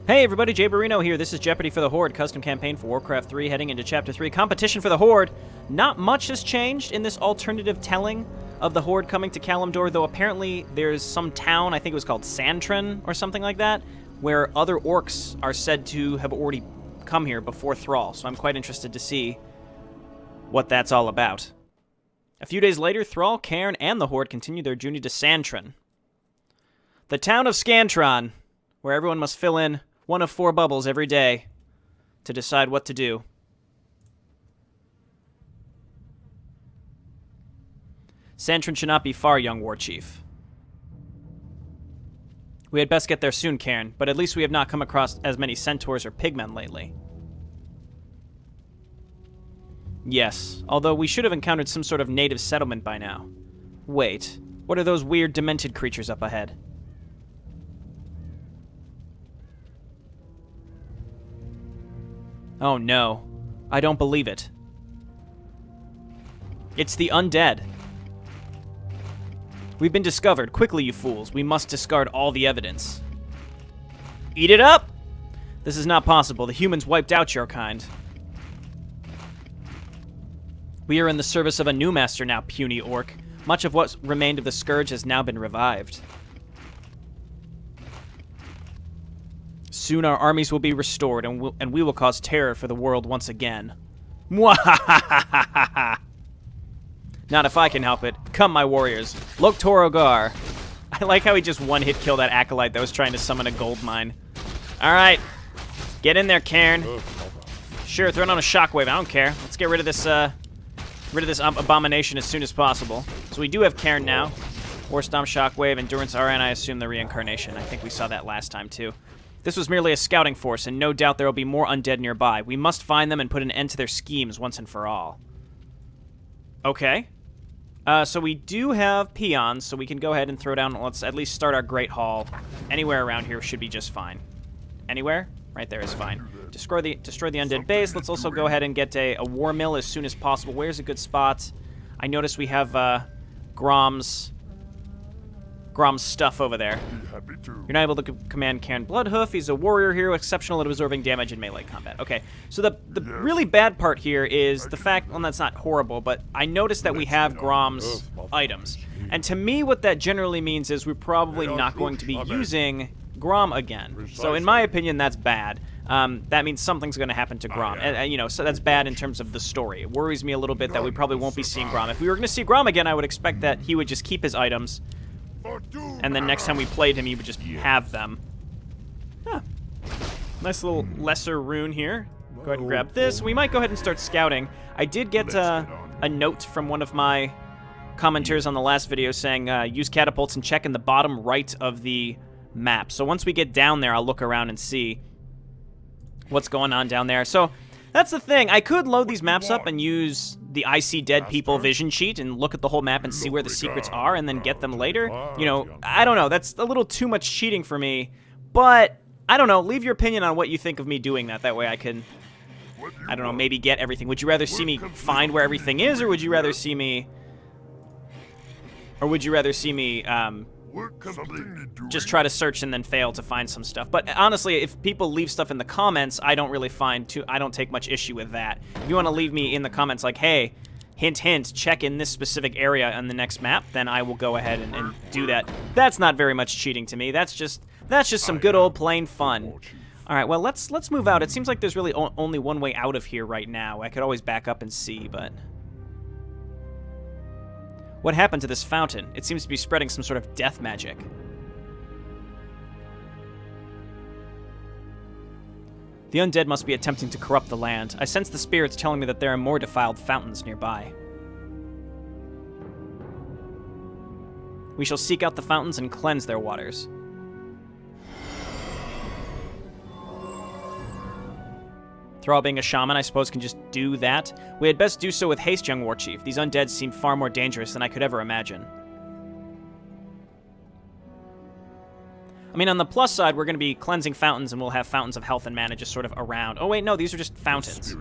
Hey everybody, Jayborino here. This is Jeopardy for the Horde, custom campaign for Warcraft 3, heading into Chapter 3, competition for the Horde. Not much has changed in this alternative telling of the Horde coming to Kalimdor, though apparently there's some town, I think it was called Santren or something like that, where other orcs are said to have already come here before Thrall, so I'm quite interested to see what that's all about. A few days later, Thrall, Cairn, and the Horde continue their journey to Santren, the town of Scantron, where everyone must fill in one of 4 bubbles every day to decide what to do. Santren should not be far, young war chief. We had best get there soon, Cairn, but at least we have not come across as many centaurs or pigmen lately. Yes, although we should have encountered some sort of native settlement by now. Wait, what are those weird demented creatures up ahead? Oh no, I don't believe it. It's the undead. We've been discovered. Quickly, you fools. We must discard all the evidence. Eat it up! This is not possible. The humans wiped out your kind. We are in the service of a new master now, puny orc. Much of what remained of the Scourge has now been revived. Soon our armies will be restored, and we will cause terror for the world once again. Mwahahahaha! Not if I can help it. Come, my warriors. Lok Torogar. I like how he just one-hit killed that acolyte that was trying to summon a gold mine. Alright. Get in there, Cairn. Sure, throw on a shockwave. I don't care. Let's get rid of this, abomination as soon as possible. So we do have Cairn now. Warstomp, Shockwave, Endurance RA, and I assume the reincarnation. I think we saw that last time, too. This was merely a scouting force, and no doubt there will be more undead nearby. We must find them and put an end to their schemes once and for all. Okay. So we do have peons, so we can go ahead and throw down... Let's at least start our Great Hall. Anywhere around here should be just fine. Anywhere? Right there is fine. Destroy the undead base. Let's also go ahead and get a war mill as soon as possible. Where's a good spot? I notice we have Grom's stuff over there. You're not able to command Cairn Bloodhoof. He's a warrior hero, exceptional at absorbing damage in melee combat. Okay, so the really bad part here is the fact, well, that's not horrible, but I noticed that we have Grom's items. And to me, what that generally means is we're probably not going to be using Grom again. So in my opinion, that's bad. That means something's going to happen to Grom. And, you know, so that's bad in terms of the story. It worries me a little bit that we probably won't be seeing Grom. If we were going to see Grom again, I would expect that he would just keep his items, and then next time we played him, he would just have them. Huh. Nice little lesser rune here. Go ahead and grab this. We might go ahead and start scouting. I did get a note from one of my commenters on the last video saying use catapults and check in the bottom right of the map. So once we get down there, I'll look around and see what's going on down there. So that's the thing. I could load these maps up and use the I See Dead People vision sheet and look at the whole map and see where the secrets are and then get them later. You know, I don't know. That's a little too much cheating for me. But, I don't know. Leave your opinion on what you think of me doing that. That way I can, I don't know, maybe get everything. Would you rather see me find where everything is, or would you rather see me... just try to search and then fail to find some stuff. But honestly, if people leave stuff in the comments, I don't really I don't take much issue with that. If you want to leave me in the comments like, hey, hint, hint, check in this specific area on the next map, then I will go ahead and do that. That's not very much cheating to me. That's just some good old plain fun. All right, well, let's move out. It seems like there's really only one way out of here right now. I could always back up and see, but... What happened to this fountain? It seems to be spreading some sort of death magic. The undead must be attempting to corrupt the land. I sense the spirits telling me that there are more defiled fountains nearby. We shall seek out the fountains and cleanse their waters. Thrall, being a shaman, I suppose, can just do that. We had best do so with haste, young warchief. These undead seem far more dangerous than I could ever imagine. I mean, on the plus side, we're going to be cleansing fountains, and we'll have fountains of health and mana just sort of around. Oh, wait, no, these are just fountains.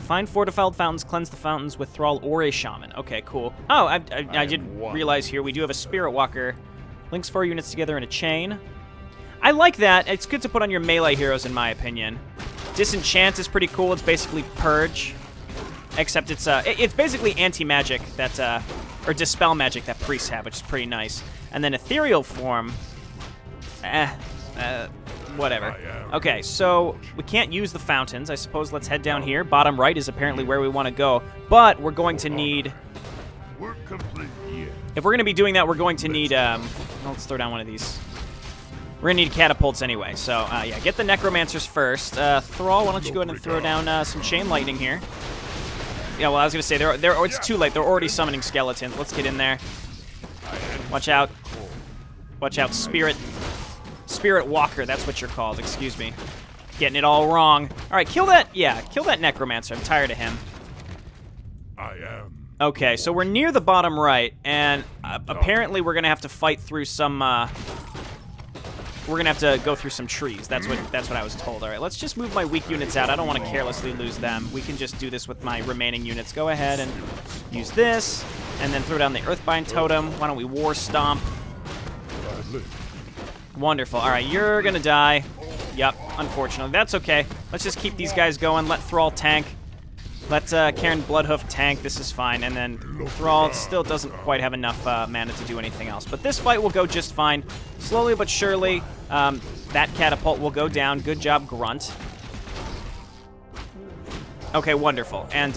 Find 4 defiled fountains, cleanse the fountains with Thrall or a shaman. Okay, cool. Oh, I did realize here we do have a Spirit Walker. Links 4 units together in a chain. I like that. It's good to put on your melee heroes, in my opinion. Disenchant is pretty cool. It's basically Purge. Except it's basically anti-magic that, or Dispel magic that priests have, which is pretty nice. And then Ethereal Form, whatever. Okay, so we can't use the fountains. I suppose let's head down here. Bottom right is apparently where we want to go. But we're going to need... If we're going to be doing that, we're going to need... let's throw down one of these. We're going to need catapults anyway. So, yeah, get the necromancers first. Thrall, why don't you go ahead and throw down some chain lightning here. Yeah, well, I was going to say, it's too late. They're already summoning skeletons. Let's get in there. Watch out. Watch out, Spirit Walker. That's what you're called. Excuse me. Getting it all wrong. All right, kill that. Yeah, kill that necromancer. I'm tired of him. I am. Okay, so we're near the bottom right, and apparently we're going to have to fight through some... we're going to have to go through some trees. That's what I was told. All right, let's just move my weak units out. I don't want to carelessly lose them. We can just do this with my remaining units. Go ahead and use this, and then throw down the Earthbind Totem. Why don't we War Stomp? Wonderful. All right, you're going to die. Yep, unfortunately. That's okay. Let's just keep these guys going. Let Thrall tank. Let Karen Bloodhoof tank. This is fine. And then Thrall still doesn't quite have enough mana to do anything else. But this fight will go just fine. Slowly but surely, that catapult will go down. Good job, Grunt. Okay, wonderful. And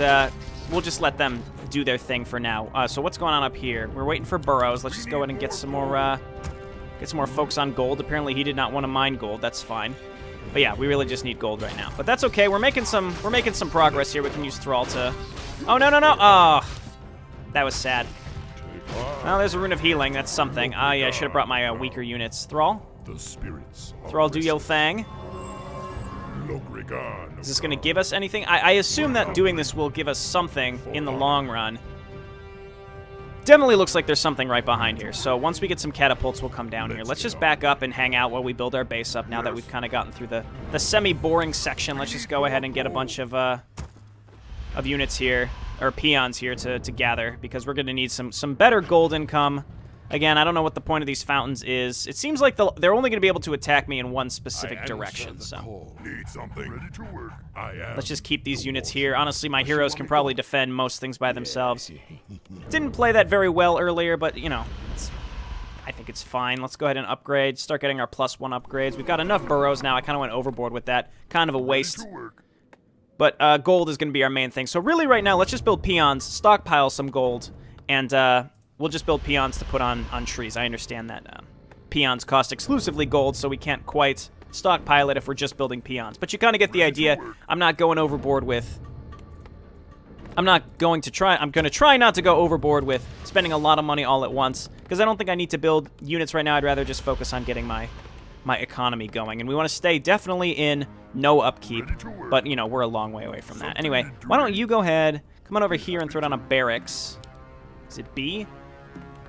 we'll just let them do their thing for now. So what's going on up here? We're waiting for burrows. Let's just go ahead and get some more folks on gold. Apparently he did not want to mine gold. That's fine. But yeah, we really just need gold right now. But that's okay. We're making some progress here. We can use Thrall to... Oh, no, no, no. Oh, that was sad. Well, there's a Rune of Healing. That's something. Yeah, I should have brought my weaker units. Thrall? The spirits. Thrall, do your thing. Is this going to give us anything? I assume that doing this will give us something in the long run. Definitely looks like there's something right behind here. So once we get some catapults, we'll come down here. Let's just back up and hang out while we build our base up now that we've kind of gotten through the semi-boring section. Let's just go ahead and get a bunch of units here, or peons here to gather, because we're going to need some better gold income. Again, I don't know what the point of these fountains is. It seems like they're only going to be able to attack me in one specific direction. So need something ready to work. Let's just keep these units here. Honestly, my heroes can probably defend most things by themselves. Didn't play that very well earlier, but, you know, I think it's fine. Let's go ahead and upgrade. Start getting our +1 upgrades. We've got enough burrows now. I kind of went overboard with that. Kind of a waste. But gold is going to be our main thing. So really right now, let's just build peons, stockpile some gold, and we'll just build peons to put on trees. I understand that peons cost exclusively gold, so we can't quite stockpile it if we're just building peons. But you kind of get the idea. I'm not going overboard with... I'm going to try not to go overboard with spending a lot of money all at once, because I don't think I need to build units right now. I'd rather just focus on getting my economy going. And we want to stay definitely in no upkeep, but, you know, we're a long way away from that. Anyway, why don't you go ahead, come on over here and throw down a barracks. Is it B?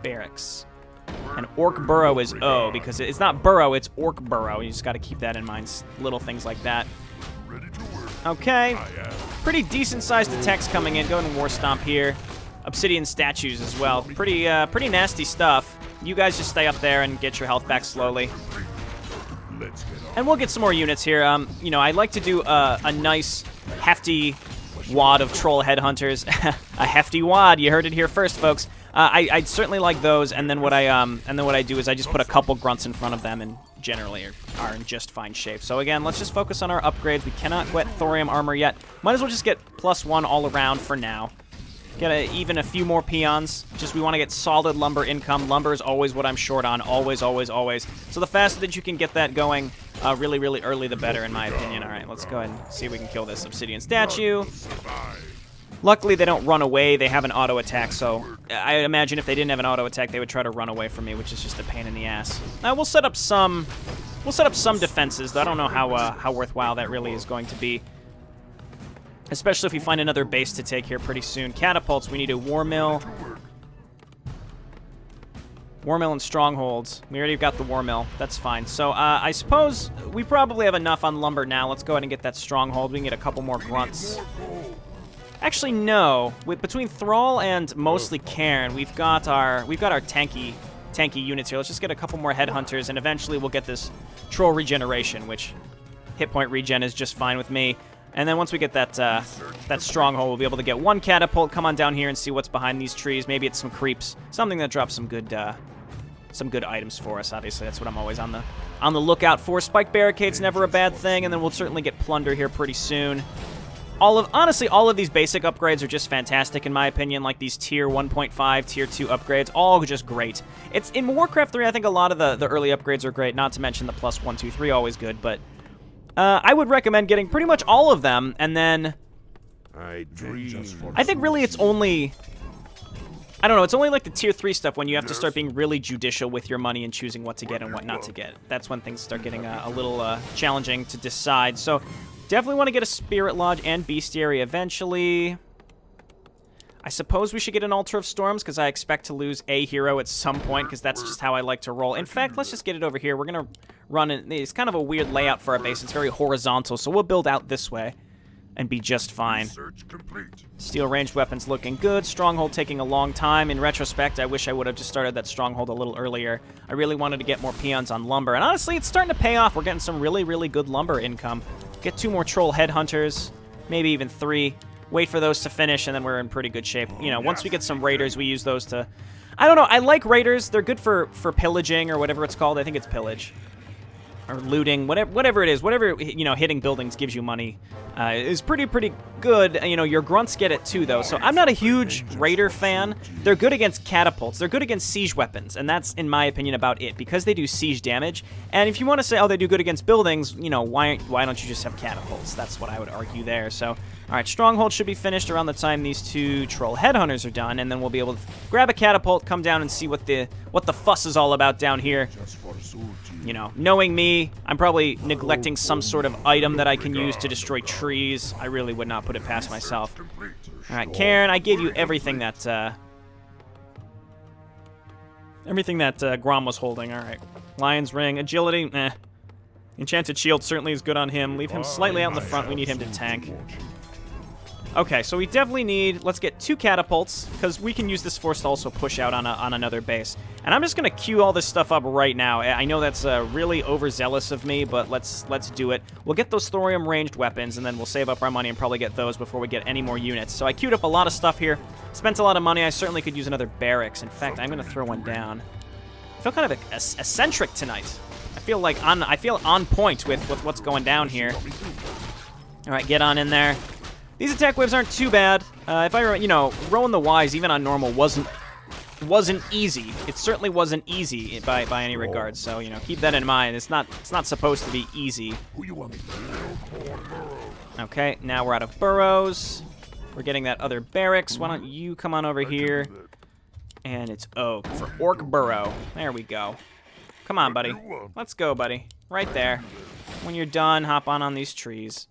Barracks. And Orc Burrow is O, because it's not Burrow, it's Orc Burrow. You just got to keep that in mind. Little things like that. Okay. Pretty decent-sized attacks coming in. Go ahead and War Stomp here. Obsidian statues as well. Pretty nasty stuff. You guys just stay up there and get your health back slowly. And we'll get some more units here. You know, I like to do a nice, hefty wad of troll headhunters. A hefty wad. You heard it here first, folks. I'd certainly like those, and then what I do is I just put a couple grunts in front of them, and generally are in just fine shape. So again, let's just focus on our upgrades. We cannot get thorium armor yet. Might as well just get +1 all around for now. Get even a few more peons. Just we want to get solid lumber income. Lumber is always what I'm short on. Always, always, always. So the faster that you can get that going really, really early, the better, in my opinion. All right, let's go ahead and see if we can kill this obsidian statue. Luckily, they don't run away. They have an auto attack, so I imagine if they didn't have an auto attack, they would try to run away from me, which is just a pain in the ass. We'll set up some defenses, though I don't know how worthwhile that really is going to be. Especially if we find another base to take here pretty soon. Catapults, we need a war mill. War mill and strongholds. We already got the war mill. That's fine. So I suppose we probably have enough on lumber now. Let's go ahead and get that stronghold. We can get a couple more grunts. Actually, no. Between Thrall and mostly Cairn, we've got our tanky tanky units here. Let's just get a couple more headhunters, and eventually we'll get this troll regeneration, which hit point regen is just fine with me. And then once we get that that stronghold, we'll be able to get one catapult, come on down here and see what's behind these trees. Maybe it's some creeps, something that drops some good items for us. Obviously, that's what I'm always on the lookout for. Spike barricade's never a bad thing, and then we'll certainly get plunder here pretty soon. Honestly, all of these basic upgrades are just fantastic in my opinion, like these tier 1.5, tier 2 upgrades, all just great. It's in Warcraft 3, I think a lot of the early upgrades are great, not to mention the plus 1, 2, 3, always good, but I would recommend getting pretty much all of them, and then I think really it's only, I don't know, it's only like the tier 3 stuff when you have to start being really judicial with your money and choosing what to get and what not to get. That's when things start getting a little challenging to decide. So definitely want to get a Spirit Lodge and Bestiary eventually. I suppose we should get an Altar of Storms because I expect to lose a hero at some point because that's just how I like to roll. In fact, let's just get it over here. We're going to run in. It's kind of a weird layout for our base. It's very horizontal, so we'll build out this way and be just fine. Steel ranged weapons looking good. Stronghold taking a long time. In retrospect, I wish I would have just started that stronghold a little earlier. I really wanted to get more peons on lumber, and honestly, it's starting to pay off. We're getting some really, really good lumber income. Get 2 more troll headhunters, maybe even 3. Wait for those to finish, and then we're in pretty good shape. You know, once we get some raiders, we use those to... I don't know, I like raiders. They're good for pillaging or whatever it's called. I think it's pillage. Or looting, whatever it is. Whatever, you know, hitting buildings gives you money is pretty good. You know, your grunts get it too, though. So I'm not a huge raider fan. They're good against catapults. They're good against siege weapons, and that's, in my opinion, about it. Because they do siege damage. And if you want to say, oh, they do good against buildings, you know, why don't you just have catapults? That's what I would argue there. So, all right, Stronghold should be finished around the time these 2 troll headhunters are done, and then we'll be able to grab a catapult, come down, and see what the fuss is all about down here. You know, knowing me, I'm probably neglecting some sort of item that I can use to destroy trees. I really would not put it past myself. All right, Karen, I gave you everything that Grom was holding. All right, Lion's Ring, Agility, eh. Enchanted Shield certainly is good on him. Leave him slightly out in the front. We need him to tank. Okay, so we definitely need, let's get 2 catapults, because we can use this force to also push out on another base. And I'm just going to queue all this stuff up right now. I know that's really overzealous of me, but let's do it. We'll get those thorium ranged weapons, and then we'll save up our money and probably get those before we get any more units. So I queued up a lot of stuff here, spent a lot of money. I certainly could use another barracks. In fact, I'm going to throw one down. I feel kind of eccentric tonight. I feel on point with what's going down here. All right, get on in there. These attack waves aren't too bad. If I remember, you know, Rowan the Wise, even on normal, wasn't easy. It certainly wasn't easy by any regard. So, you know, keep that in mind. It's not supposed to be easy. Okay, now we're out of burrows. We're getting that other barracks. Why don't you come on over here? And it's oak for Orc Burrow. There we go. Come on, buddy. Let's go, buddy. Right there. When you're done, hop on these trees.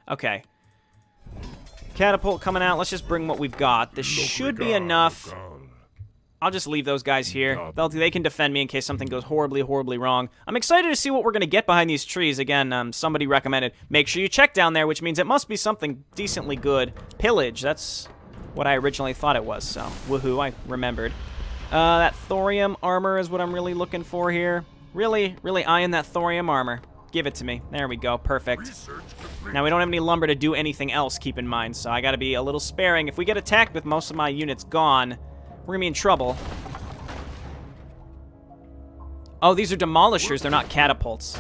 Okay. Catapult coming out. Let's just bring what we've got. This should be enough. I'll just leave those guys here. They can defend me in case something goes horribly, horribly wrong. I'm excited to see what we're going to get behind these trees. Again, somebody recommended, make sure you check down there, which means it must be something decently good. Pillage, that's what I originally thought it was, so woohoo, I remembered. That thorium armor is what I'm really looking for here. Really, really eyeing that thorium armor. Give it to me. There we go. Perfect. Now, we don't have any lumber to do anything else, keep in mind, so I gotta be a little sparing. If we get attacked with most of my units gone, we're gonna be in trouble. Oh, these are demolishers. They're not catapults.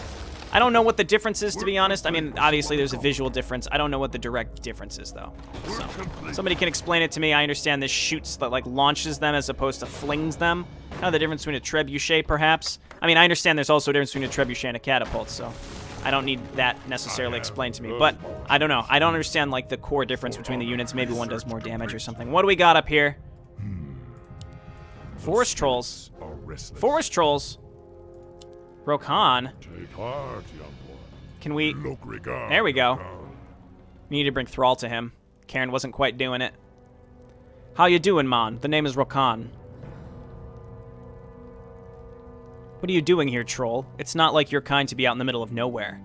I don't know what the difference is, to be honest. I mean, obviously, there's a visual difference. I don't know what the direct difference is, though. So, somebody can explain it to me. I understand this shoots, that, like, launches them as opposed to flings them. Kind of the difference between a trebuchet, perhaps. I mean, I understand there's also a difference between a trebuchet and a catapult, so I don't need that necessarily explained to me. But, I don't know. I don't understand, like, the core difference between the units. Maybe one does more damage or something. What do we got up here? Forest trolls. Forest trolls. Rokan. Can we... There we go. We need to bring Thrall to him. Karen wasn't quite doing it. How you doing, man? The name is Rokan. What are you doing here, troll? It's not like you're kind to be out in the middle of nowhere.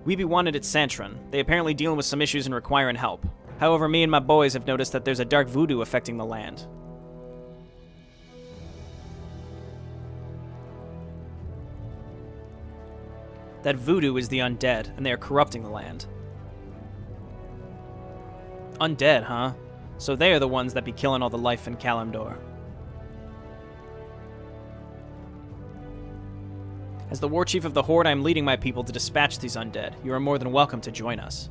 We be wanted at Santron. They apparently dealing with some issues and requiring help. However, me and my boys have noticed that there's a dark voodoo affecting the land. That voodoo is the undead, and they are corrupting the land. Undead, huh? So they are the ones that be killing all the life in Kalimdor. As the war chief of the Horde, I am leading my people to dispatch these undead. You are more than welcome to join us.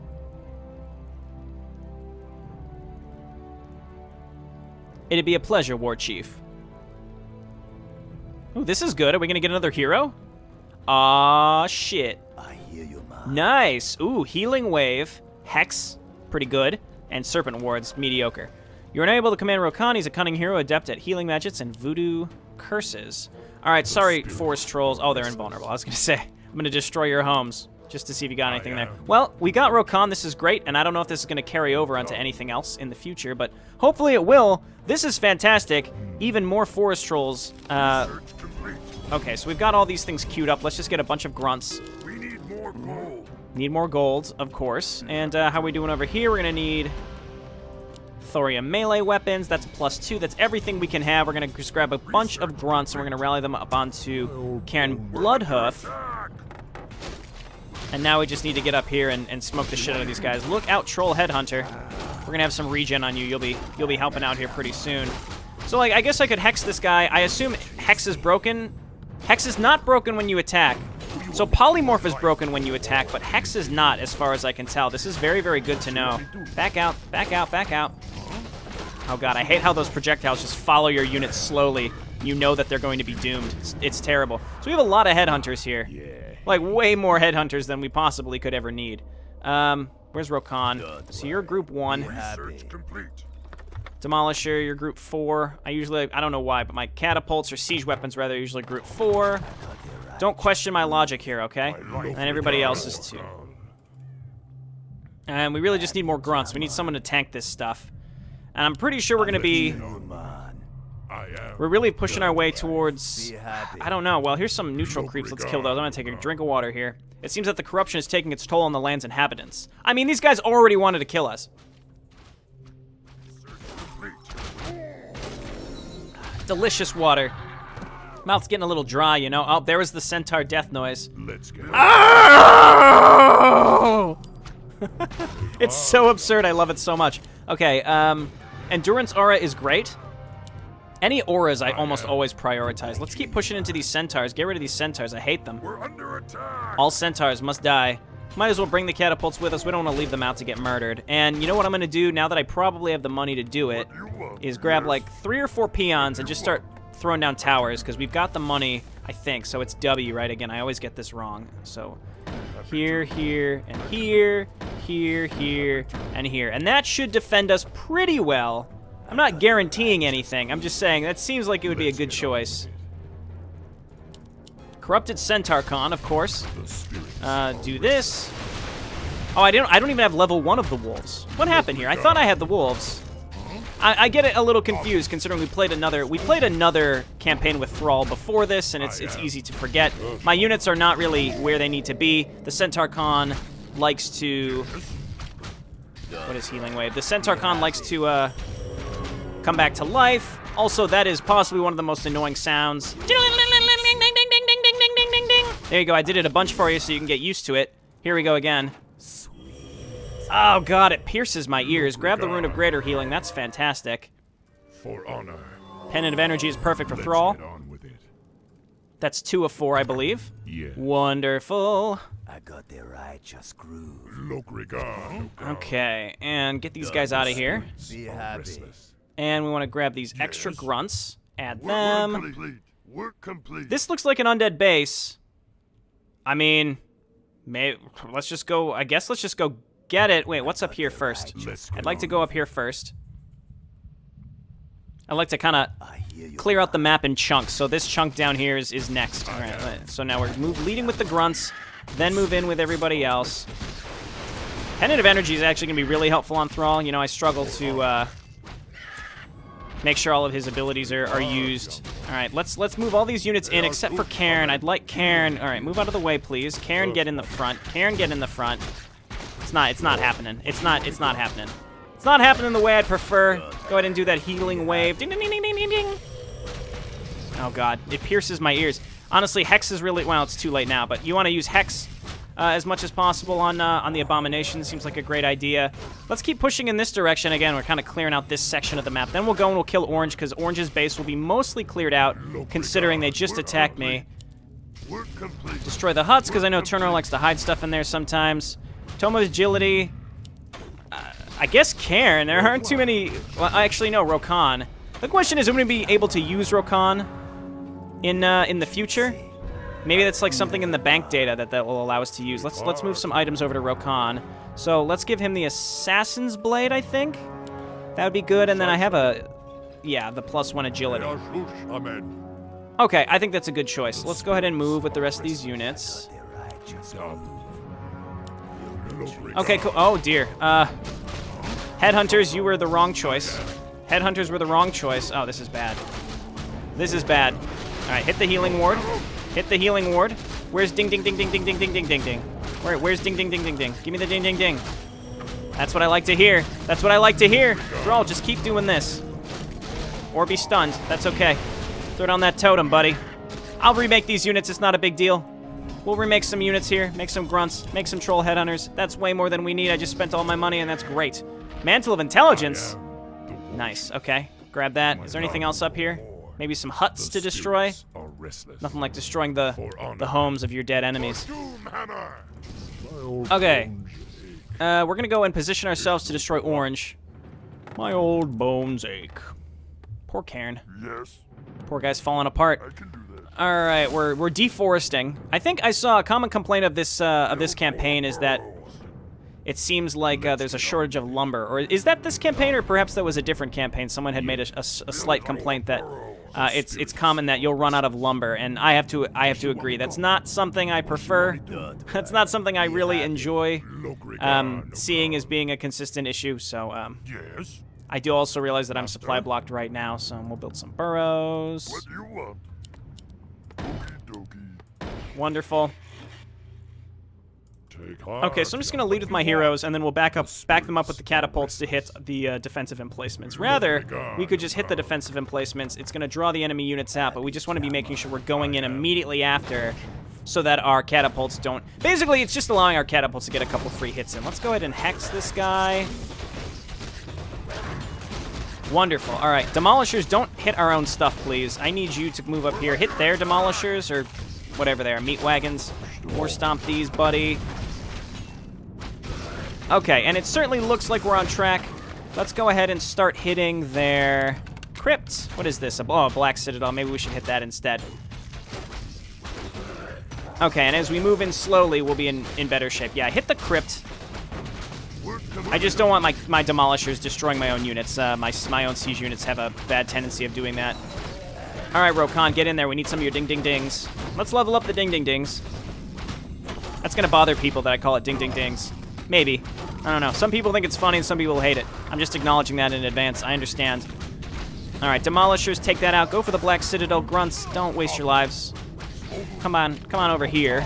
It'd be a pleasure, war chief. Ooh, this is good. Are we gonna get another hero? Aw, shit. I hear you, man. Nice. Ooh, healing wave, hex, pretty good, and serpent wards, mediocre. You're unable to command Rokan. He's a cunning hero, adept at healing magics and voodoo curses. All right, sorry, forest trolls. Oh, they're invulnerable. I was gonna say, I'm gonna destroy your homes just to see if you got anything there. Well, we got Rokan. This is great, and I don't know if this is gonna carry over onto anything else in the future, but hopefully it will. This is fantastic. Even more forest trolls. Okay, so we've got all these things queued up. Let's just get a bunch of grunts. We need more gold. Need more gold, of course. And how are we doing over here? We're gonna need thorium melee weapons. That's +2. That's everything we can have. We're gonna just grab a bunch of grunts and we're gonna rally them up onto Cairn Bloodhoof. And now we just need to get up here and smoke the shit out of these guys. Look out, Troll Headhunter. We're gonna have some regen on you. You'll be helping out here pretty soon. So like, I guess I could hex this guy. I assume hex is broken. Hex is not broken when you attack. So polymorph is broken when you attack, but hex is not, as far as I can tell. This is very, very good to know. Back out, back out, back out. Oh god, I hate how those projectiles just follow your units slowly. You know that they're going to be doomed. It's terrible. So we have a lot of headhunters here. Like, way more headhunters than we possibly could ever need. Where's Rokan? So you're group 1. Research complete. Demolisher, you're group 4. I don't know why, but my catapults, or siege weapons rather, are usually group 4. Don't question my logic here, okay? And everybody else is too. And we really just need more grunts. We need someone to tank this stuff. And I'm pretty sure we're gonna be... We're really pushing our way towards... I don't know. Well, here's some neutral creeps. Let's kill those. I'm gonna take a drink of water here. It seems that the corruption is taking its toll on the land's inhabitants. I mean, these guys already wanted to kill us. Delicious water. Mouth's getting a little dry, you know. Oh, there was the centaur death noise. Let's get Oh! It's so absurd. I love it so much. Okay, endurance aura is great. Any auras I almost always prioritize. Let's keep pushing into these centaurs. Get rid of these centaurs. I hate them. We're under attack. All centaurs must die. Might as well bring the catapults with us. We don't want to leave them out to get murdered. And you know what I'm going to do, now that I probably have the money to do it, is grab like 3 or 4 peons and just start throwing down towers, because we've got the money, I think. So it's W, right? Again, I always get this wrong. So here, here, and here, here, here, and here. And that should defend us pretty well. I'm not guaranteeing anything. I'm just saying that seems like it would be a good choice. Corrupted Centaur Con, of course. Do this. Oh, I don't even have level 1 of the wolves. What happened here? I thought I had the wolves. I get it a little confused considering we played another campaign with Thrall before this, and it's easy to forget. My units are not really where they need to be. The Centaur Con likes to... What is Healing Wave? The Centaur Con likes to come back to life. Also, that is possibly one of the most annoying sounds. There you go. I did it a bunch for you so you can get used to it. Here we go again. Oh god, it pierces my ears. Grab the Rune of Greater Healing. That's fantastic. For honor. Pendant of Energy is perfect for Thrall. Let's get on with it. That's 2 of 4, I believe. Yes. Wonderful. I got the righteous groove. Lokrigar. Okay, and get these guys out of here. Be happy. And we want to grab these extra grunts. Add Work them. complete. Work complete. This looks like an undead base. I mean, let's just go. I guess let's just go get it. Wait, what's up here first? I'd like to go up here first. I'd like to kind of clear out the map in chunks. So this chunk down here is next. All right. So now we're leading with the grunts, then move in with everybody else. Pendant of Energy is actually going to be really helpful on Thrall. You know, I struggle to make sure all of his abilities are used. All right, let's move all these units in except for Cairn. I'd like Cairn. All right, move out of the way, please. Cairn, get in the front. Cairn, get in the front. It's not happening. It's not happening. It's not happening the way I'd prefer. Go ahead and do that healing wave. Ding, ding, ding, ding, ding, ding, ding. Oh, God. It pierces my ears. Honestly, Hex is really... Well, it's too late now, but you want to use Hex as much as possible on the Abomination. Seems like a great idea. Let's keep pushing in this direction. Again, we're kind of clearing out this section of the map. Then we'll go and we'll kill Orange, because Orange's base will be mostly cleared out, considering they just attacked me. Work complete. Destroy the huts, because I know Turnro likes to hide stuff in there sometimes. Tomo's agility. I guess Cairn. There aren't too many... Well, actually, no, Rokan. The question is, am I going to be able to use Rokan in the future? Maybe that's like something in the bank data that will allow us to use. Let's move some items over to Rokan. So let's give him the Assassin's Blade, I think. That would be good. And then I have the +1 agility. Okay, I think that's a good choice. Let's go ahead and move with the rest of these units. Okay, cool. Oh, dear. Headhunters, you were the wrong choice. Headhunters were the wrong choice. Oh, this is bad. This is bad. All right, hit the healing ward. Hit the healing ward. Where's ding, ding, ding, ding, ding, ding, ding, ding, ding, ding? Where's ding, ding, ding, ding, ding? Give me the ding, ding, ding. That's what I like to hear. That's what I like to hear. Thrall, just keep doing this. Or be stunned. That's okay. Throw it on that totem, buddy. I'll remake these units. It's not a big deal. We'll remake some units here. Make some grunts. Make some troll headhunters. That's way more than we need. I just spent all my money, and that's great. Mantle of Intelligence. Nice. Okay. Grab that. Is there anything else up here? Maybe some huts to destroy? Nothing like destroying the homes of your dead enemies. Okay. We're going to go and position ourselves to destroy Orange. My old bones ache. Poor Cairn. Yes, Poor guy's falling apart. I can do that. All right, we're deforesting. I think I saw a common complaint of this campaign is that it seems like there's a shortage of lumber. Or is that this campaign, or perhaps that was a different campaign? Someone had made a slight complaint that it's common that you'll run out of lumber, and I have to agree. That's not something I prefer. That's not something I really enjoy seeing as being a consistent issue. So Yes. I do also realize that I'm supply blocked right now, so we'll build some burrows. What do you want? Okie dokie. Wonderful. Take heart. Okay, so I'm just going to lead with my heroes, and then we'll back them up with the catapults to hit the defensive emplacements. Rather, we could just hit the defensive emplacements. It's going to draw the enemy units out, but we just want to be making sure we're going in immediately after so that our catapults don't... Basically, it's just allowing our catapults to get a couple free hits in. Let's go ahead and hex this guy. Wonderful. All right, demolishers, don't hit our own stuff, please. I need you to move up here. Hit their demolishers, or whatever they are, meat wagons. Or stomp these, buddy. Okay, and it certainly looks like we're on track. Let's go ahead and start hitting their crypt. What is this? Oh, a black citadel. Maybe we should hit that instead. Okay, and as we move in slowly, we'll be in better shape. Yeah, hit the crypt. I just don't want my demolishers destroying my own units. My own siege units have a bad tendency of doing that. All right, Rokan, get in there. We need some of your ding-ding-dings. Let's level up the ding-ding-dings. That's going to bother people that I call it ding-ding-dings. Maybe. I don't know. Some people think it's funny and some people hate it. I'm just acknowledging that in advance. I understand. All right, demolishers, take that out. Go for the Black Citadel. Grunts, don't waste your lives. Come on over here.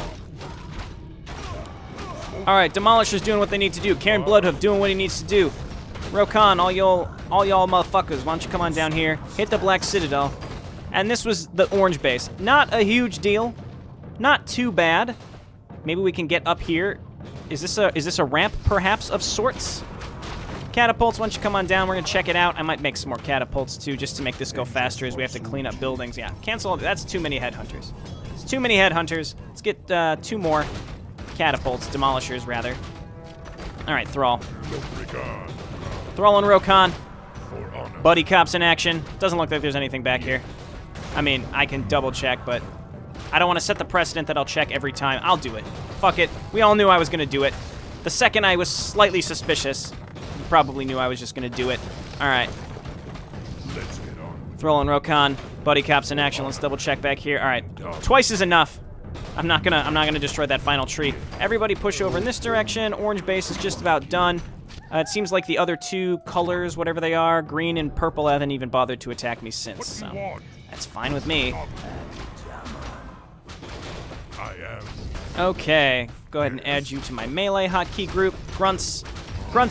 All right, demolishers doing what they need to do. Cairn Bloodhoof doing what he needs to do. Rokan, all y'all motherfuckers, why don't you come on down here, hit the Black Citadel. And this was the orange base. Not a huge deal. Not too bad. Maybe we can get up here. Is this a ramp, perhaps, of sorts? Catapults, why don't you come on down? We're going to check it out. I might make some more catapults, too, just to make this go faster as we have to clean up buildings. Yeah, cancel. That's too many headhunters. It's too many headhunters. Let's get 2 more catapults, demolishers, rather. All right, Thrall. Thrall and Rokan. Buddy cops in action. Doesn't look like there's anything back here. I mean, I can double check, but I don't want to set the precedent that I'll check every time. I'll do it. Fuck it. We all knew I was going to do it. The second I was slightly suspicious, you probably knew I was just going to do it. All right. Let's get on. Thrall and Rokan. Buddy cops in action. Let's double check back here. All right. Twice is enough. I'm not gonna destroy that final tree. Everybody push over in this direction. Orange base is just about done. It seems like the other 2 colors, whatever they are, green and purple, haven't even bothered to attack me since. So that's fine with me. I am. Okay, go ahead and add you to my melee hotkey group. Grunts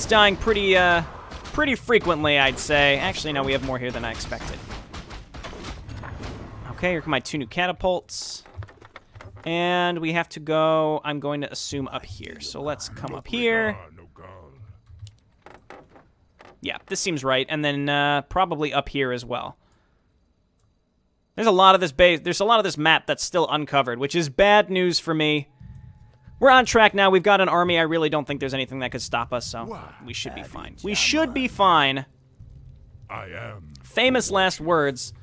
dying pretty pretty frequently, I'd say. Actually, no, we have more here than I expected. Okay, here come my 2 new catapults. And we have to go, I'm going to assume up here. So let's come up here. Yeah, this seems right. And then probably up here as well. There's a lot of this base. There's a lot of this map that's still uncovered, which is bad news for me. We're on track now. We've got an army. I really don't think there's anything that could stop us, so we should be fine. We should be fine. I am. Famous last words.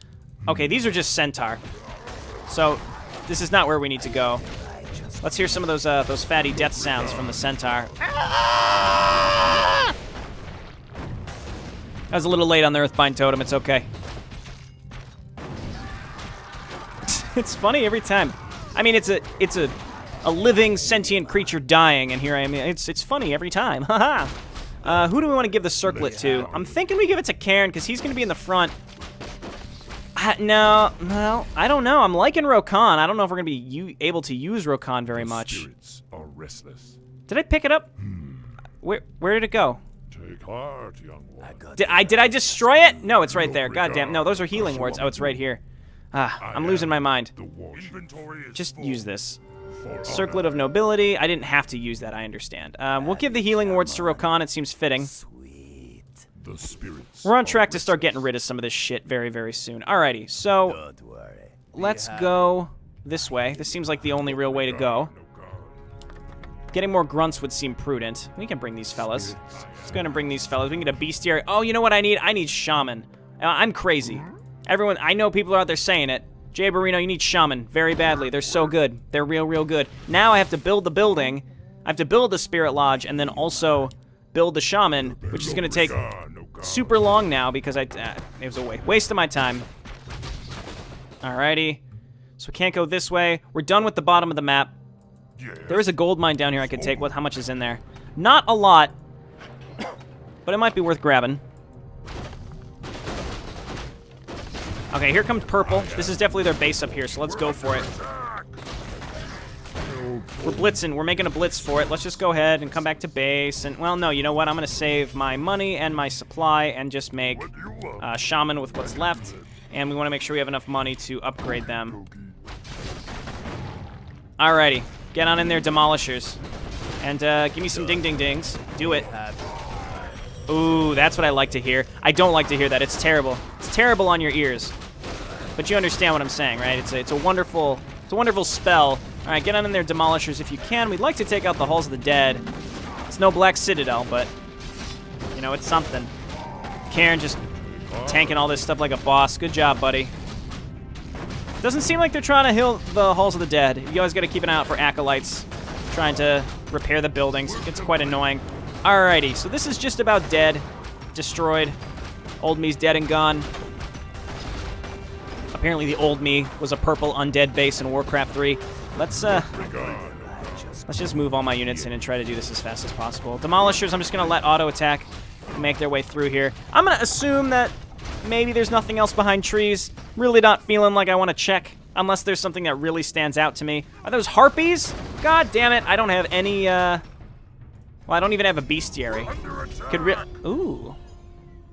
Okay, these are just centaur. So this is not where we need to go. Let's hear some of those fatty death sounds from the centaur. I was a little late on the Earthbind Totem. It's okay. It's funny every time. I mean, it's a living sentient creature dying, and here I am. It's funny every time. Haha. Who do we want to give the circlet to? I'm thinking we give it to Cairn because he's going to be in the front. No, I don't know. I'm liking Rokan. I don't know if we're going to be able to use Rokan very much. Spirits are restless. Did I pick it up? Where did it go? Take heart, young one. Did I destroy it? No, it's right there. Goddamn. No, those are healing wards. Oh, it's right here. I'm losing my mind. Just use this. Circlet of Nobility. I didn't have to use that, I understand. We'll give the healing wards to Rokan. It seems fitting. Sweet. The spirits. We're on track to start getting rid of some of this shit very, very soon. Alrighty, so Don't worry. let's go this way. This seems like the only real way to go. Getting more grunts would seem prudent. We can bring these fellas. Let's go ahead and bring these fellas. We can get a bestiary. Oh, you know what I need? I need shaman. I'm crazy. Everyone, I know people are out there saying it. Jayborino, you need shaman very badly. They're so good. They're real, real good. Now I have to build the building. I have to build the spirit lodge and then also build the shaman, which is going to take super long now because it was a waste of my time. Alrighty. So we can't go this way. We're done with the bottom of the map. There is a gold mine down here I could take. How much is in there? Not a lot, but it might be worth grabbing. Okay, here comes purple. This is definitely their base up here, so let's go for it. We're blitzing. We're making a blitz for it. Let's just go ahead and come back to base. And, well, no, you know what? I'm going to save my money and my supply and just make shaman with what's left. And we want to make sure we have enough money to upgrade them. Alrighty. Get on in there, demolishers. And give me some ding-ding-dings. Do it. Ooh, that's what I like to hear. I don't like to hear that. It's terrible. It's terrible on your ears. But you understand what I'm saying, right? It's a wonderful spell. All right, get on in there, demolishers, if you can. We'd like to take out the halls of the dead. It's no Black Citadel, but you know, it's something. Cairn just tanking all this stuff like a boss. Good job, buddy. Doesn't seem like they're trying to heal the halls of the dead. You always got to keep an eye out for acolytes trying to repair the buildings. It gets quite annoying. Alrighty, so this is just about dead. Destroyed. Old me's dead and gone. Apparently the old me was a purple undead base in Warcraft 3. Let's just move all my units in and try to do this as fast as possible. Demolishers, I'm just going to let auto attack make their way through here. I'm going to assume that maybe there's nothing else behind trees. Really not feeling like I want to check unless there's something that really stands out to me. Are those harpies? God damn it, I don't have any, well, I don't even have a bestiary. Ooh.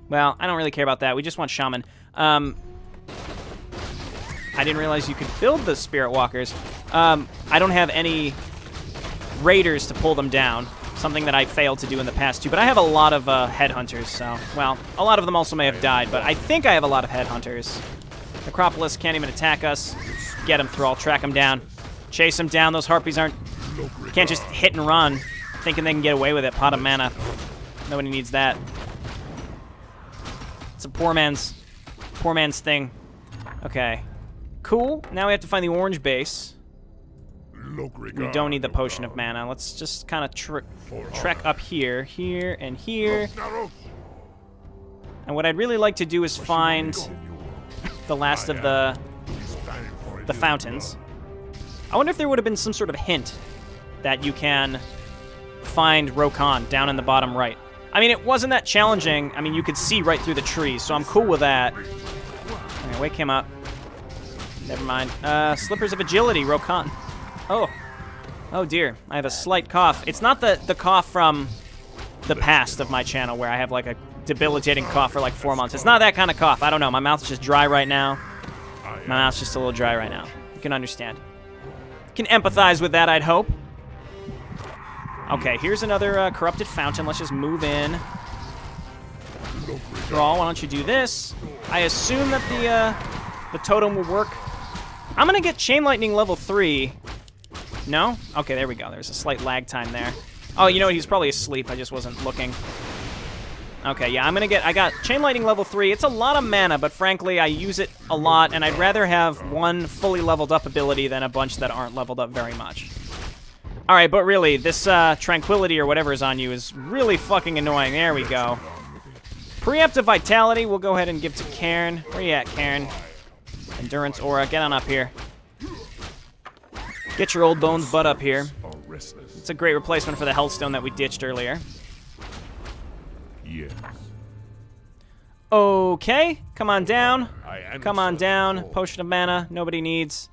Well, I don't really care about that. We just want shaman. I didn't realize you could build the spirit walkers. I don't have any raiders to pull them down. Something that I failed to do in the past too. But I have a lot of headhunters, so, well, a lot of them also may have died, but I think I have a lot of headhunters. Necropolis can't even attack us. Get him, Thrall. Track him down. Chase him down. Those harpies can't just hit and run, thinking they can get away with it. Pot of mana. Nobody needs that. It's a poor man's thing. Okay. Cool. Now we have to find the orange base. We don't need the potion of mana. Let's just kind of trek up here, here, and here. And what I'd really like to do is find the last of the fountains. I wonder if there would have been some sort of hint that you can find Rokan down in the bottom right. I mean, it wasn't that challenging. I mean, you could see right through the trees, so I'm cool with that. Okay, wake him up. Never mind. Slippers of Agility, Rokan. Oh. Oh, dear. I have a slight cough. It's not the cough from the past of my channel where I have, like, a debilitating cough for like 4 months. It's not that kind of cough. I don't know. My mouth's just dry right now. My mouth's just a little dry right now. You can understand. You can empathize with that, I'd hope. Okay, here's another corrupted fountain. Let's just move in. Thrall, why don't you do this? I assume that the totem will work. I'm gonna get Chain Lightning level 3. No? Okay, there we go. There's a slight lag time there. Oh, you know what? He's probably asleep. I just wasn't looking. Okay, yeah, I got Chain Lightning level 3. It's a lot of mana, but frankly, I use it a lot, and I'd rather have one fully leveled up ability than a bunch that aren't leveled up very much. Alright, but really, this Tranquility or whatever is on you is really fucking annoying. There we go. Preemptive Vitality, we'll go ahead and give to Cairn. Where you at, Cairn? Endurance Aura, get on up here. Get your old bones butt up here. It's a great replacement for the Healthstone that we ditched earlier. Yes. Okay, come on down. Come on down. Potion of mana, nobody needs.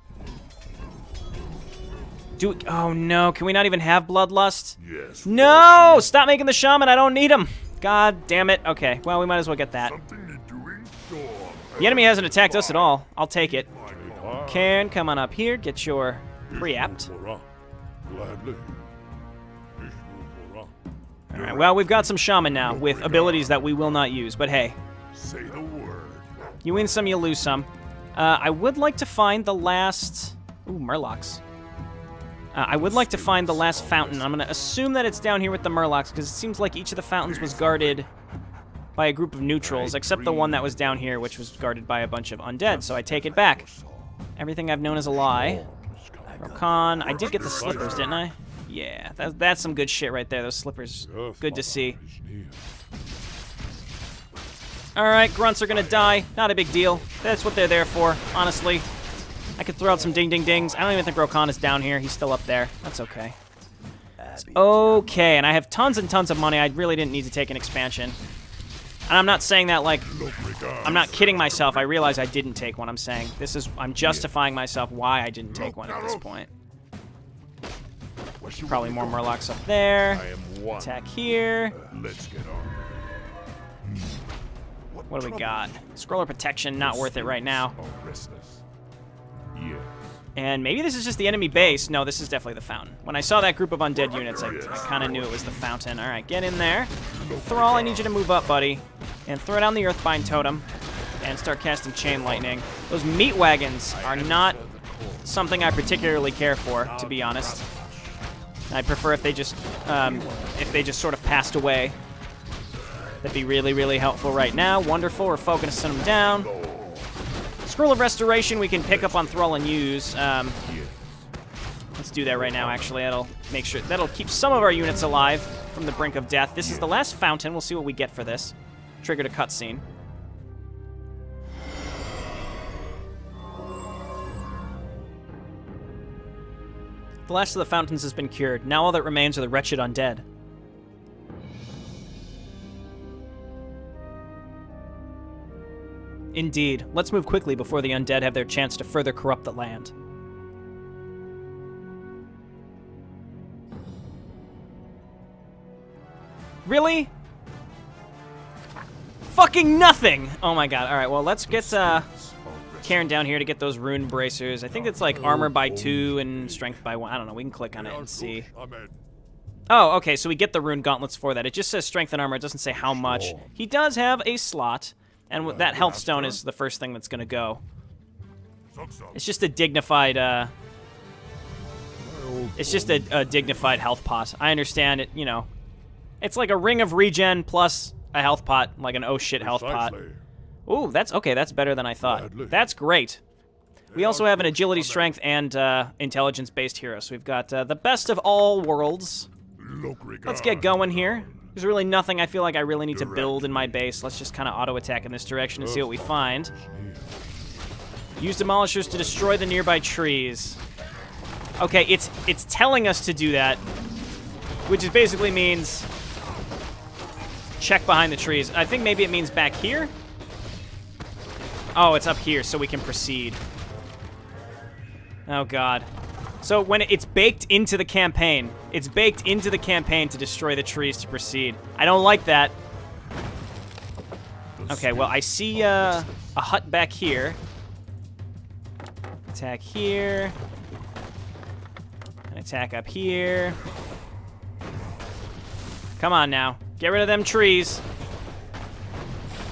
Oh no, can we not even have Bloodlust? Yes. No! Stop making the shaman, I don't need him. God damn it. Okay, well, we might as well get that. The enemy hasn't attacked us at all. I'll take it. Cairn, come on up here, get your preempt. Alright, well, we've got some shaman now with abilities that we will not use, but hey. Say the word. You win some, you lose some. I would like to find the last... Ooh, Murlocs. I would like to find the last fountain. I'm going to assume that it's down here with the Murlocs, because it seems like each of the fountains was guarded by a group of neutrals, except the one that was down here, which was guarded by a bunch of undead, so I take it back. Everything I've known is a lie. Rokan, I did get the slippers, didn't I? Yeah, that's some good shit right there, those slippers. Good to see. Alright, grunts are gonna die. Not a big deal. That's what they're there for, honestly. I could throw out some ding-ding-dings. I don't even think Rokan is down here. He's still up there. That's okay. It's okay, and I have tons and tons of money. I really didn't need to take an expansion. And I'm not saying that like... I'm not kidding myself. I realize I didn't take one. I'm saying this is... I'm justifying myself why I didn't take one at this point. Probably more Murlocs up there. Attack here. Let's get on. What do we got? Scroller Protection, not worth it right now. Yes. And maybe this is just the enemy base. No, this is definitely the fountain. When I saw that group of undead units, I kind of knew it was the fountain. All right, get in there. Thrall, I need you to move up, buddy. And throw down the Earthbind Totem. And start casting Chain Lightning. Those meat wagons are not something I particularly care for, to be honest. I prefer if they just sort of passed away. That'd be really, really helpful right now. Wonderful, we're focusing them down. Scroll of Restoration we can pick up on Thrall and use. Let's do that right now, actually. That'll keep some of our units alive from the brink of death. This is the last fountain. We'll see what we get for this. Triggered a cutscene. The last of the fountains has been cured. Now all that remains are the wretched undead. Indeed. Let's move quickly before the undead have their chance to further corrupt the land. Really? Fucking nothing! Oh my god. Alright, well, let's get Cairn down here to get those rune bracers. I think it's like armor by 2 and strength by 1. I don't know. We can click on it and see. Oh, okay, so we get the rune gauntlets for that. It just says strength and armor. It doesn't say how much. He does have a slot. And that health stone is the first thing that's going to go. It's just a dignified, it's just a dignified health pot. I understand it, you know. It's like a ring of regen plus a health pot, like an oh shit health pot. Ooh, that's okay. That's better than I thought. That's great. We also have an agility, strength, and intelligence-based hero. So we've got the best of all worlds. Let's get going here. There's really nothing I feel like I really need to build in my base. Let's just kind of auto-attack in this direction and see what we find. Use demolishers to destroy the nearby trees. Okay, it's telling us to do that, which is basically means check behind the trees. I think maybe it means back here. Oh, it's up here, so we can proceed. Oh, God. So when it's baked into the campaign, it's baked into the campaign to destroy the trees to proceed. I don't like that. Okay, well, I see a hut back here. Attack here. An attack up here. Come on now. Get rid of them trees.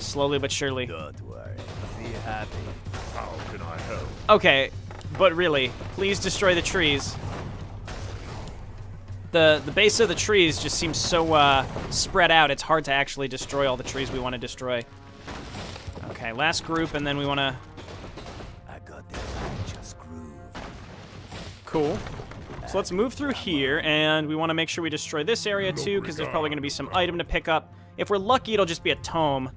Slowly but surely. Don't worry. Be happy. How can I help? Okay, but really, please destroy the trees. The base of the trees just seems so spread out, it's hard to actually destroy all the trees we want to destroy. Okay, last group, and then we want to... I got the righteous groove. Cool. So let's move through here, and we want to make sure we destroy this area too, because there's probably going to be some item to pick up. If we're lucky, it'll just be a tome.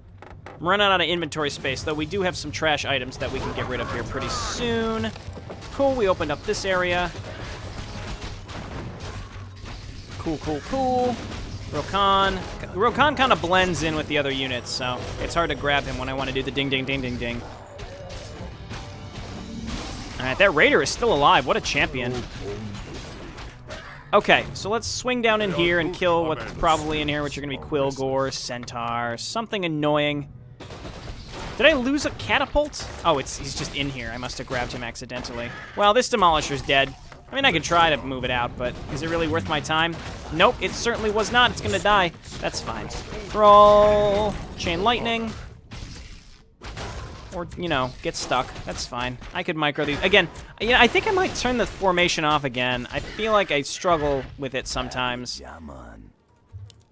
I'm running out of inventory space, though we do have some trash items that we can get rid of here pretty soon. Cool, we opened up this area. Cool, cool, cool. Rokan kind of blends in with the other units, so it's hard to grab him when I want to do the ding, ding, ding, ding, ding. All right, that raider is still alive. What a champion. Okay, so let's swing down in here and kill what's probably in here, which are going to be Quillgore, Centaur, something annoying. Did I lose a catapult? Oh, he's just in here. I must have grabbed him accidentally. Well, this Demolisher's dead. I mean, I could try to move it out, but is it really worth my time? Nope, it certainly was not. It's going to die. That's fine. Thrall, Chain Lightning. Or, you know, get stuck. That's fine. I could micro these. Again, yeah, I think I might turn the formation off again. I feel like I struggle with it sometimes.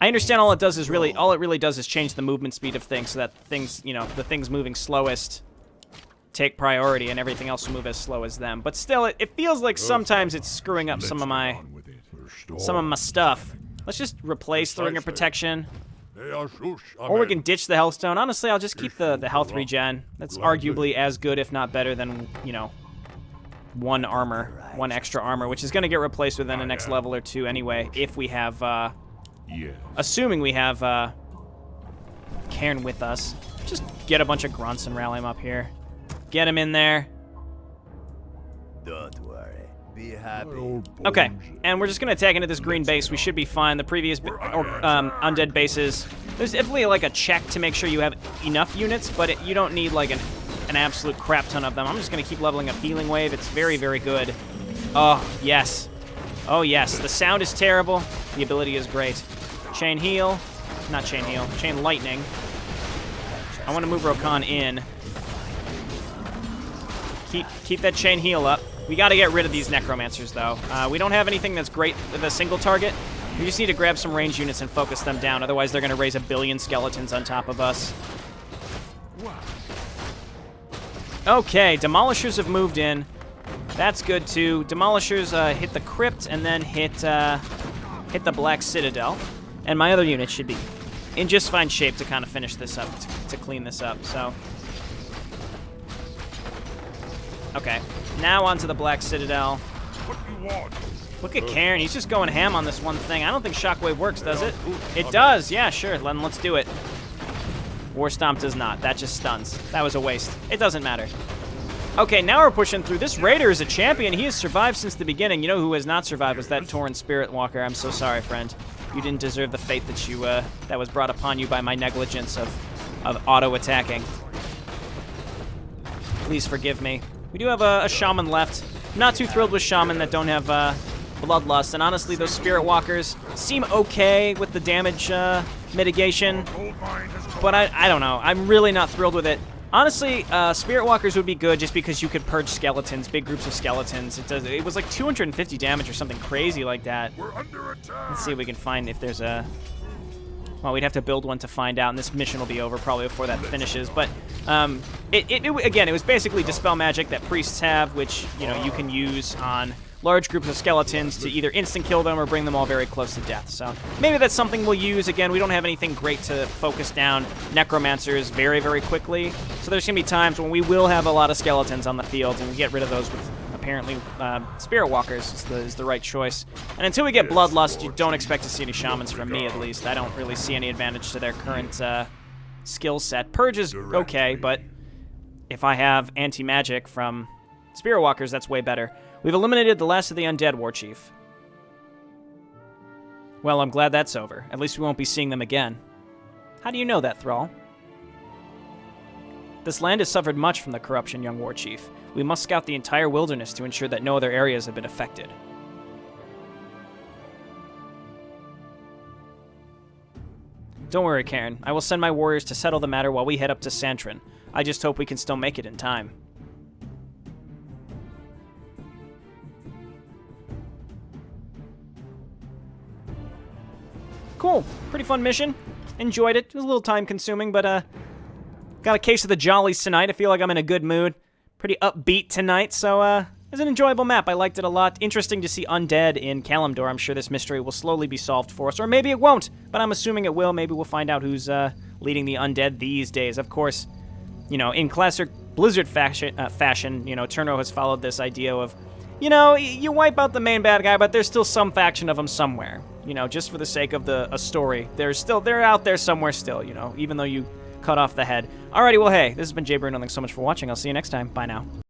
I understand all it really does is change the movement speed of things so that things, you know, the things moving slowest take priority and everything else will move as slow as them. But still, it feels like sometimes it's screwing up some of my stuff. Let's just replace Throwing of Protection. Or we can ditch the Healthstone. Honestly, I'll just keep the health regen. That's arguably as good, if not better, than, you know, one extra armor, which is going to get replaced within the next level or two anyway, if we have, assuming we have, Cairn with us. Just get a bunch of grunts and rally him up here. Get him in there. Don't worry. Be happy. Okay, and we're just going to attack into this green base. We should be fine. The previous undead bases, there's definitely like a check to make sure you have enough units, but you don't need like an absolute crap ton of them. I'm just going to keep leveling up Healing Wave. It's very, very good. Oh, yes. Oh, yes. The sound is terrible. The ability is great. Chain Heal. Not Chain Heal. Chain Lightning. I want to move Rokan in. Keep that Chain Heal up. We got to get rid of these Necromancers, though. We don't have anything that's great with a single target. We just need to grab some ranged units and focus them down. Otherwise, they're going to raise a billion skeletons on top of us. Okay, Demolishers have moved in. That's good, too. Demolishers hit the Crypt and then hit the Black Citadel. And my other unit should be in just fine shape to kind of finish this up, to clean this up, so... Okay, now onto the Black Citadel. What you want? Look at Cairn, he's just going ham on this one thing. I don't think Shockwave works, does it? It does, yeah, sure, then let's do it. War Stomp does not, that just stuns. That was a waste. It doesn't matter. Okay, now we're pushing through. This Raider is a champion. He has survived since the beginning. You know who has not survived was that Tauren Spirit Walker. I'm so sorry, friend. You didn't deserve the fate that you that was brought upon you by my negligence of auto-attacking. Please forgive me. We do have a Shaman left. I'm not too thrilled with Shaman that don't have Bloodlust, and honestly, those Spirit Walkers seem okay with the damage mitigation, but I don't know. I'm really not thrilled with it. Honestly, Spirit Walkers would be good just because you could purge skeletons, big groups of skeletons. It was like 250 damage or something crazy like that. We're under attack. Let's see if we can find if there's a... Well, we'd have to build one to find out, and this mission will be over probably before that finishes. But, again, it was basically Dispel Magic that priests have, which, you know, you can use on large groups of skeletons to either instant kill them or bring them all very close to death. So maybe that's something we'll use. Again, we don't have anything great to focus down Necromancers very, very quickly. So there's going to be times when we will have a lot of skeletons on the field, and we get rid of those with apparently Spirit Walkers is the right choice. And until we get Bloodlust, you don't expect to see any Shamans from me, at least. I don't really see any advantage to their current skill set. Purge is okay, but if I have anti-magic from Spirit Walkers, that's way better. We've eliminated the last of the undead, War Chief. Well, I'm glad that's over. At least we won't be seeing them again. How do you know that, Thrall? This land has suffered much from the corruption, young war chief. We must scout the entire wilderness to ensure that no other areas have been affected. Don't worry, Karen. I will send my warriors to settle the matter while we head up to Santrin. I just hope we can still make it in time. Cool. Pretty fun mission. Enjoyed it. It was a little time-consuming, but, got a case of the jollies tonight. I feel like I'm in a good mood. Pretty upbeat tonight, so, it was an enjoyable map. I liked it a lot. Interesting to see undead in Kalimdor. I'm sure this mystery will slowly be solved for us, or maybe it won't, but I'm assuming it will. Maybe we'll find out who's, leading the undead these days. Of course, you know, in classic Blizzard fashion, you know, Turnro has followed this idea of, you know, you wipe out the main bad guy, but there's still some faction of him somewhere. You know, just for the sake of a story. They're out there somewhere still, you know, even though you cut off the head. Alrighty, well, hey, this has been JayborinoPlays. Thanks so much for watching. I'll see you next time. Bye now.